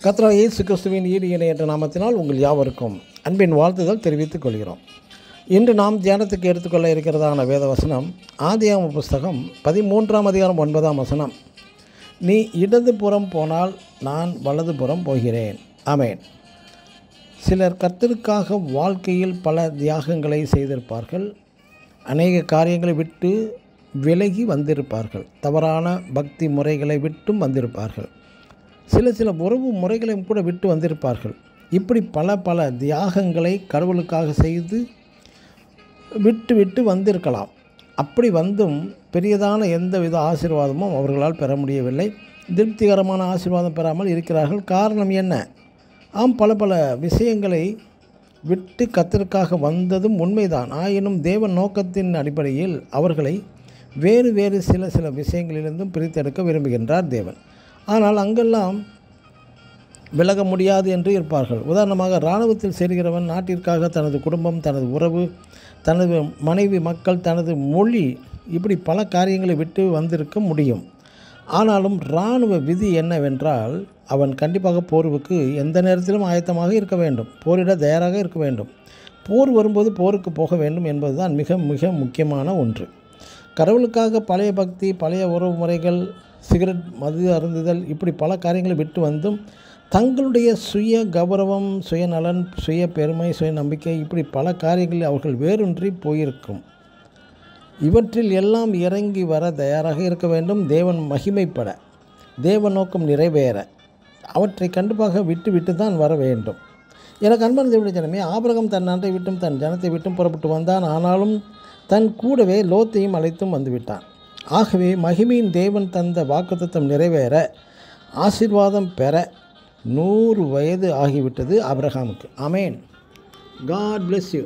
கர்த்தராகிய இயேசு கிறிஸ்துவின் ஈடு இணை என்ற நாமத்தினால் உங்கள் யாவருக்கும் அன்பின் வாழ்த்துதல் தெரிவித்துக் கொள்கிறோம். இன்று நாம் தியானத்துக்கு எடுத்துக்கொள்ள இருக்கிறதான வேத வசனம் ஆதியாகம புஸ்தகம் 13ஆம் அதிகாரம் 9ஆம் வசனம். நீ இடதுபுறம் போனால் நான் வலதுபுறம் போகிறேன். ஆமென். சிலர் கர்த்தருக்காக வாழ்க்கையில் பல தியாகங்களை செய்திருப்பார்கள். அநேக காரியங்களை விட்டு விலகி வந்திருப்பார்கள். தவறான பக்தி முறைகளை விட்டும் வந்திருப்பார்கள். சில உறவு முறைகளையும் கூட விட்டு வந்திருப்பார்கள். இப்படி பல தியாகங்களை கடவுளுக்காக செய்து விட்டு வந்திருக்கலாம். அப்படி வந்தும் பெரியதான எந்தவித ஆசீர்வாதமும் அவர்களால் பெற முடியவில்லை. திருப்திகரமான ஆசீர்வாதம் பெறாமல் இருக்கிறார்கள். காரணம் என்ன? பல விஷயங்களை விட்டு கர்த்தருக்காக வந்ததும் உண்மைதான். ஆயினும் தேவன் நோக்கத்தின் அடிப்படையில் அவர்களை வேறு சில விஷயங்களிலிருந்தும் பிரித்தெடுக்க விரும்புகின்றார் தேவன். ஆனால் அங்கெல்லாம் விலக முடியாது என்று இருப்பார்கள். உதாரணமாக, இராணுவத்தில் சேர்கிறவன் நாட்டிற்காக தனது குடும்பம், தனது உறவு, தனது மனைவி, மக்கள், தனது மொழி, இப்படி பல காரியங்களை விட்டு வந்திருக்க முடியும். ஆனாலும் இராணுவ விதி என்னவென்றால், அவன் கண்டிப்பாக போருக்கு எந்த நேரத்திலும் ஆயத்தமாக இருக்க வேண்டும். போரிட தயாராக இருக்க வேண்டும். போர் வரும்போது போருக்கு போக வேண்டும் என்பதுதான் மிக முக்கியமான ஒன்று. கடவுளுக்காக பழைய பக்தி, பழைய உறவு முறைகள், சிகரெட், மது அருந்துதல், இப்படி பல காரியங்களை விட்டு வந்தும் தங்களுடைய சுய கௌரவம், சுயநலன், சுய பெருமை, சுய நம்பிக்கை, இப்படி பல காரியங்களில் அவர்கள் வேரூன்றி போயிருக்கும். இவற்றில் எல்லாம் இறங்கி வர தயாராக இருக்க வேண்டும். தேவன் மகிமைப்பட, தேவ நோக்கம் நிறைவேற அவற்றை கண்டிப்பாக விட்டு தான் வர வேண்டும். எனக்கு அன்பான தேவனுடைய ஜனமே, ஆபிரகாம் தன் நாட்டை விட்டும் தன் ஜனத்தை விட்டும் புறப்பட்டு வந்தான். ஆனாலும் தன் கூடவே லோத்தையும் அழைத்தும் வந்துவிட்டான். ஆகவே மகிமையின் தேவன் தந்த வாக்குத்தத்தம் நிறைவேற, ஆசீர்வாதம் பெற 100 வயது ஆகிவிட்டது ஆபிரகாமுக்கு. ஆமென். God bless you.